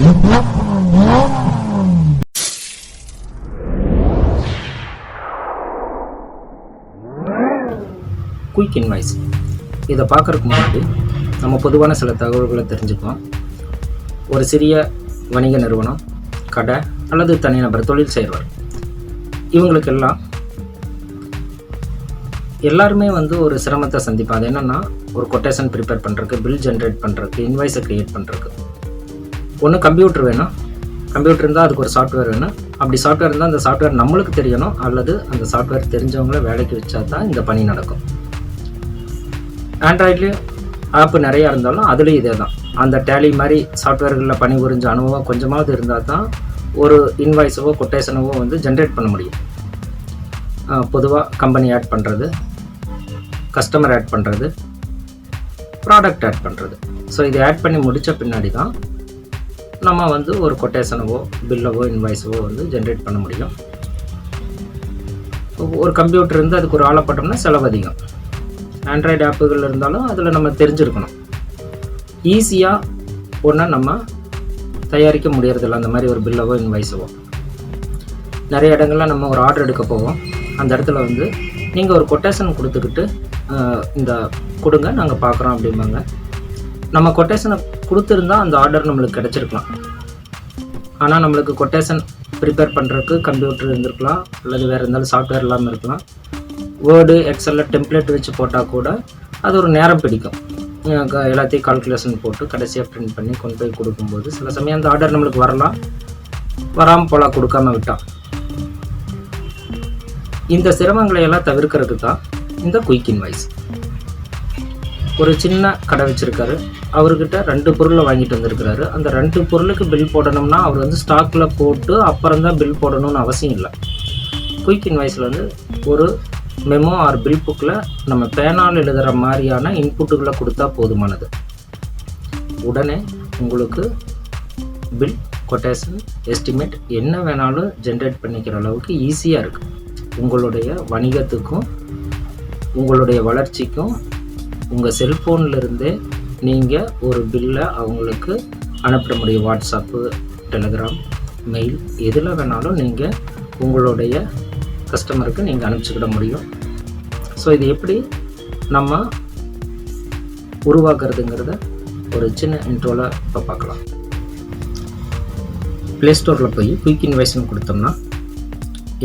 Quick invoice இதை பார்க்குறதுக்கு முன்னாடி நம்ம பொதுவான சில தகவல்களை தெரிஞ்சுக்குவோம். ஒரு சிறிய வணிக நிறுவனம், கடை அல்லது தனிநபர் தொழில் செய்கிறவர், இவங்களுக்கெல்லாம் எல்லாருமே ஒரு சிரமத்தை சந்திப்பாங்க. அது என்னென்னா, ஒரு கொட்டேஷன் ப்ரிப்பேர் பண்ணுறதுக்கு, பில் ஜென்ரேட் பண்ணுறதுக்கு, இன்வாய்ஸை க்ரியேட் பண்ணுறதுக்கு ஒன்று கம்ப்யூட்டர் வேணும். கம்ப்யூட்டர் இருந்தால் அதுக்கு ஒரு சாஃப்ட்வேர் வேணும். அப்படி சாஃப்ட்வேர் இருந்தால் அந்த சாஃப்ட்வேர் நம்மளுக்கு தெரியணும், அல்லது அந்த சாஃப்ட்வேர் தெரிஞ்சவங்கள வேலைக்கு வச்சா தான் இந்த பணி நடக்கும். ஆண்ட்ராய்ட்லேயும் ஆப்பு நிறையா இருந்தாலும் அதுலேயும் இதே தான். அந்த டேலி மாதிரி சாஃப்ட்வேர்களில் பணிபுரிஞ்ச அனுபவம் கொஞ்சமாவது இருந்தால் தான் ஒரு இன்வாய்ஸவோ கொட்டேஷனவோ ஜென்ரேட் பண்ண முடியும். பொதுவாக கம்பெனி ஆட் பண்ணுறது, கஸ்டமர் ஆட் பண்ணுறது, ப்ராடக்ட் ஆட் பண்ணுறது. ஸோ இதை ஆட் பண்ணி முடித்த பின்னாடி தான் நம்ம ஒரு கொட்டேஷனவோ பில்லவோ இன்வாய்ஸவோ ஜென்ரேட் பண்ண முடியும். ஒரு கம்ப்யூட்டர் இருந்து அதுக்கு ஒரு ஆளை போட்டோம்னா செலவு அதிகம். ஆண்ட்ராய்டு ஆப்புகள் இருந்தாலும் அதில் நம்ம தெரிஞ்சிருக்கணும். ஈஸியாக ஒன்றா நம்ம தயாரிக்க முடியறதில்ல அந்த மாதிரி ஒரு பில்லவோ இன்வாய்ஸவோ. நிறைய இடங்களில் நம்ம ஒரு ஆர்டர் எடுக்க போவோம். அந்த இடத்துல நீங்கள் ஒரு கொட்டேஷன் கொடுத்துக்கிட்டு இந்த கொடுங்க நாங்கள் பார்க்குறோம் அப்படிம்பாங்க. நம்ம கொட்டேஷனை கொடுத்துருந்தா அந்த ஆர்டர் நம்மளுக்கு கிடச்சிருக்கலாம். ஆனால் நம்மளுக்கு கொட்டேஷன் ப்ரிப்பேர் பண்ணுறதுக்கு கம்ப்யூட்டர் இருந்திருக்கலாம், அல்லது வேறு இருந்தாலும் சாஃப்ட்வேர் இல்லாமல் இருக்கலாம். வேர்டு, எக்ஸலில் டெம்ப்ளேட் வச்சு போட்டால் கூட அது ஒரு நேரம் பிடிக்கும். எல்லாத்தையும் கால்குலேஷன் போட்டு கடைசியாக பிரிண்ட் பண்ணி கொண்டு போய் கொடுக்கும்போது சில சமயம் அந்த ஆர்டர் நம்மளுக்கு வரலாம், வராமல் போகலாம் கொடுக்காமல் விட்டால். இந்த சிரமங்களை எல்லாம் தவிர்க்கிறதுக்கு தான் இந்த குயிக் இன்வாய்ஸ். ஒரு சின்ன கடை வச்சுருக்காரு, அவர்கிட்ட 2 பொருளை வாங்கிட்டு வந்திருக்கிறாரு. அந்த 2 பொருளுக்கு பில் போடணும்னா அவர் ஸ்டாக்கில் போட்டு அப்புறம் தான் பில் போடணும்னு அவசியம் இல்லை. குயிக் இன்வாய்ஸில் ஒரு மெமோ ஆர் பில் புக்கில் நம்ம பேனால் எழுதுகிற மாதிரியான இன்புட்டுகளை கொடுத்தா போதுமானது. உடனே உங்களுக்கு பில், கொட்டேஷன், எஸ்டிமேட் என்ன வேணாலும் ஜென்ரேட் பண்ணிக்கிற அளவுக்கு ஈஸியாக இருக்குது. உங்களுடைய வணிகத்துக்கும் உங்களுடைய வளர்ச்சிக்கும் உங்கள் செல்ஃபோன்லேருந்தே நீங்கள் ஒரு பில்லை அவங்களுக்கு அனுப்ப முடியும். வாட்ஸ்அப்பு, டெலிகிராம், மெயில், எதில் வேணாலும் நீங்கள் உங்களுடைய கஸ்டமருக்கு நீங்கள் அனுப்பிச்சிக்கிட முடியும். ஸோ இது எப்படி நம்ம உருவாக்குறதுங்கிறத ஒரு சின்ன இன்ட்ரோவில் இப்போ பார்க்கலாம். ப்ளே ஸ்டோரில் போய் குயிக் இன்வாய்ஸ்னு கொடுத்தோம்னா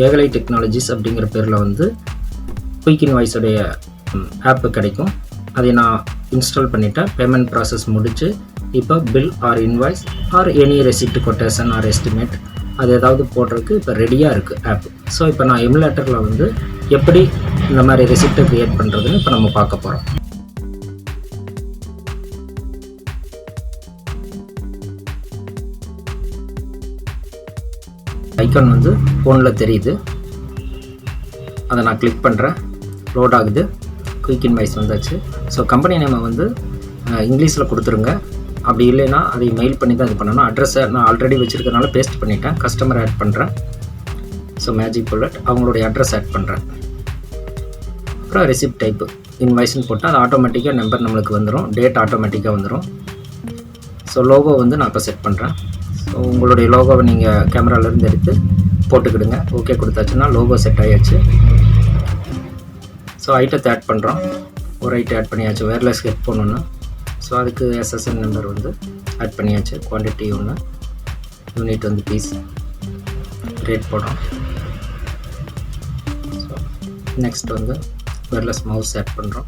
ஏகலை டெக்னாலஜிஸ் அப்படிங்கிற பேரில் குயிக் இன்வாய்ஸுடைய ஆப்பு கிடைக்கும். அதை நான் இன்ஸ்டால் பண்ணிவிட்டேன். பேமெண்ட் ப்ராசஸ் முடித்து இப்போ bill or invoice or any receipt, quotation or estimate அது ஏதாவது போடுறதுக்கு இப்போ ரெடியாக இருக்குது ஆப். ஸோ இப்போ நான் எமுலேட்டரில் எப்படி இந்த மாதிரி ரெசிப்டை க்ரியேட் பண்ணுறதுன்னு இப்போ நம்ம பார்க்க போகிறோம். ஐக்கான் ஃபோனில் தெரியுது, அதை நான் கிளிக் பண்ணுறேன், லோட் ஆகுது. குயிக் இன்வாய்ஸ் வந்தாச்சு. ஸோ கம்பெனி நேமை இங்கிலீஷில் கொடுத்துருங்க. அப்படி இல்லைன்னா அதை மெயில் பண்ணி தான் இது பண்ணணும். அட்ரஸை நான் ஆல்ரெடி வச்சுருக்கனால பேஸ்ட் பண்ணிட்டேன். கஸ்டமர் ஆட் பண்ணுறேன். ஸோ மேஜிக் புல்லட் அவங்களுடைய அட்ரஸ் ஆட் பண்ணுறேன். அப்புறம் ரெசிப்ட் டைப்பு இன்வாய்ஸ்னு போட்டால் அது ஆட்டோமேட்டிக்காக நம்பர் நம்மளுக்கு வந்துடும், டேட் ஆட்டோமேட்டிக்காக வந்துடும். ஸோ லோகோ நான் இப்போ செட் பண்ணுறேன். ஸோ உங்களுடைய லோகோவை நீங்கள் கேமராலேருந்து எடுத்து போட்டுக்கிடுங்க. ஓகே கொடுத்தாச்சுன்னா லோகோ செட் ஆகியாச்சு. ஸோ ஐட்டத்தை ஆட் பண்ணுறோம். ஒரு ஐட்டம் ஆட் பண்ணியாச்சு, ஒயர்லெஸ் ஹெட்ஃபோன் ஒன்று. ஸோ அதுக்கு எஸ்எஸ்என் நம்பர் ஆட் பண்ணியாச்சு. குவான்டிட்டி ஒன்று, யூனிட் பீஸ், ரேட் போடுறோம். So next wireless mouse add பண்ணுறோம்.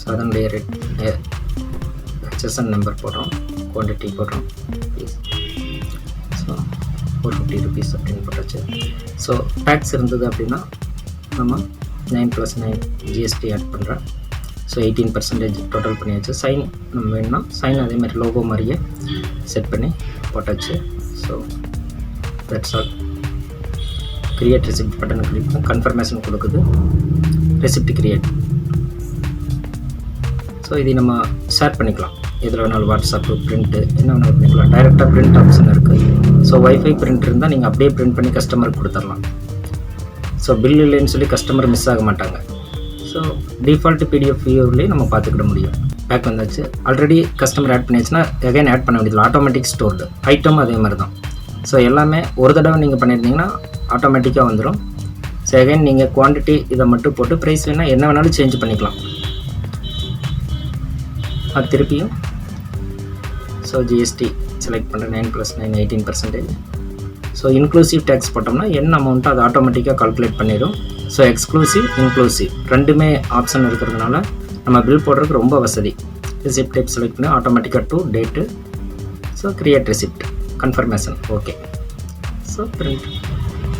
ஸோ அதனுடைய ரேட் ஹெச்எஸ்என் நம்பர் போடுறோம், குவான்டிட்டி போடுறோம், பீஸ். ஸோ 450 rupees அப்படின்னு போட்டாச்சு. ஸோ டேக்ஸ் இருந்தது அப்படின்னா நம்ம 9+9 GST ஆட் பண்ணுறேன். ஸோ 18% டோட்டல் பண்ணியாச்சு. சைன் நம்ம வேணும்னா சைன் அதேமாதிரி லோகோ மாதிரியே செட் பண்ணி போட்டாச்சு. So that's all. Create receipt பட்டனை கிளிக் பண்ணி கன்ஃபர்மேஷன் கொடுக்குது, ரெசிப்ட் கிரியேட். ஸோ இதை நம்ம ஷேர் பண்ணிக்கலாம், எதில் வேணாலும் வாட்ஸ்அப்பு, பிரிண்ட்டு என்ன வேணாலும் பண்ணிக்கலாம். டைரெக்டாக பிரிண்ட் ஆப்ஷன் இருக்குது. ஸோ வைஃபை பிரிண்ட் இருந்தால் நீங்கள் அப்படியே பிரிண்ட் பண்ணி கஸ்டமருக்கு கொடுத்துடலாம். ஸோ பில் இல்லைன்னு சொல்லி கஸ்டமர் மிஸ் ஆக மாட்டாங்க. ஸோ டிஃபால்ட் PDF வியூவிலே நம்ம பார்த்துக்கிட முடியும். பேக் வந்தாச்சு. ஆல்ரெடி கஸ்டமர் ஆட் பண்ணியாச்சுன்னா எகைன் ஆட் பண்ண வேண்டியதில்லை, ஆட்டோமேட்டிக் ஸ்டோர்டு. ஐட்டம் அதே மாதிரி தான். ஸோ எல்லாமே ஒரு தடவை நீங்கள் பண்ணியிருந்தீங்கன்னா ஆட்டோமேட்டிக்காக வந்துடும். ஸோ எகைன் நீங்கள் குவான்டிட்டி இதை மட்டும் போட்டு ப்ரைஸ் வேணால் என்ன வேணாலும் சேஞ்ச் பண்ணிக்கலாம். அது திருப்பியும் ஸோ ஜிஎஸ்டி செலக்ட் பண்ணுறேன், 9 + 9 18%. ஸோ இன்க்ளூசிவ் டேக்ஸ் போட்டோம்னா என்ன அமௌண்ட்டோ அது ஆட்டோமேட்டிக்காக கால்குலேட் பண்ணிடும். ஸோ எக்ஸ்க்ளூசிவ் இன்க்ளூசிவ் ரெண்டுமே ஆப்ஷன் இருக்கிறதுனால நம்ம பில் போடுறதுக்கு ரொம்ப வசதி. ரிசிப்ட் டைப் செலக்ட் பண்ணி ஆட்டோமேட்டிக்காக to date. So create receipt confirmation okay. So print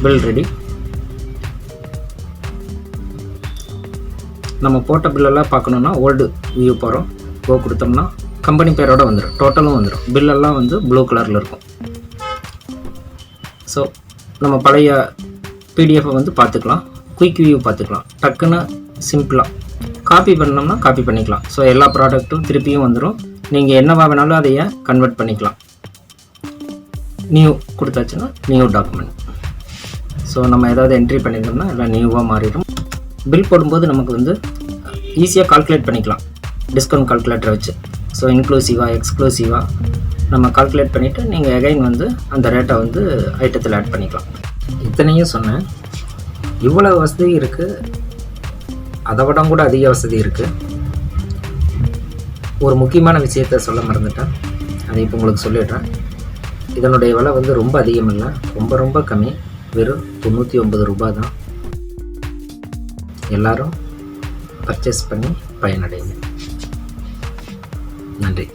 bill ready. நம்ம போட்ட பில்லெல்லாம் பார்க்கணுன்னா ஓல்டு வியூ போகிறோம், கோ கொடுத்தோம்னா கம்பெனி பேரோடு வந்துடும், டோட்டலும் வந்துடும். பில்லெல்லாம் வந்து ப்ளூ கலரில் இருக்கும். ஸோ நம்ம பழைய பிடிஎஃப்பை வந்து பார்த்துக்கலாம், குயிக் வியூ பார்த்துக்கலாம். டக்குன்னு சிம்பிளாக காப்பி பண்ணோம்னா காப்பி பண்ணிக்கலாம். ஸோ எல்லா ப்ராடக்ட்டும் திருப்பியும் வந்துடும். நீங்கள் என்னவா வேணாலும் அதையே கன்வெர்ட் பண்ணிக்கலாம். நியூ கொடுத்தாச்சுன்னா நியூ டாக்குமெண்ட். ஸோ நம்ம ஏதாவது என்ட்ரி பண்ணியிருந்தோம்னா எல்லாம் நியூவாக மாறிடும். பில் போடும்போது நமக்கு வந்து ஈஸியாக கால்குலேட் பண்ணிக்கலாம் டிஸ்கவுண்ட் கால்குலேட்டரை வச்சு. ஸோ இன்க்ளூசிவாக எக்ஸ்க்ளூசிவாக நம்ம கால்குலேட் பண்ணிவிட்டு நீங்கள் எகைன் வந்து அந்த ரேட்டை வந்து ஐட்டத்தில் ஆட் பண்ணிக்கலாம். இத்தனையும் சொன்னேன், இவ்வளோ வசதி இருக்குது, அதை விட கூட அதிக வசதி இருக்குது. ஒரு முக்கியமான விஷயத்த சொல்ல மறந்துட்டேன், அதை இப்போ உங்களுக்கு சொல்லிடுறேன். இதனுடைய விலை வந்து ரொம்ப அதிகம் இல்லை, ரொம்ப ரொம்ப கம்மி, வெறும் 99 ரூபாய் தான். எல்லோரும் பர்ச்சேஸ் பண்ணி பயனடைங்க. நன்றி.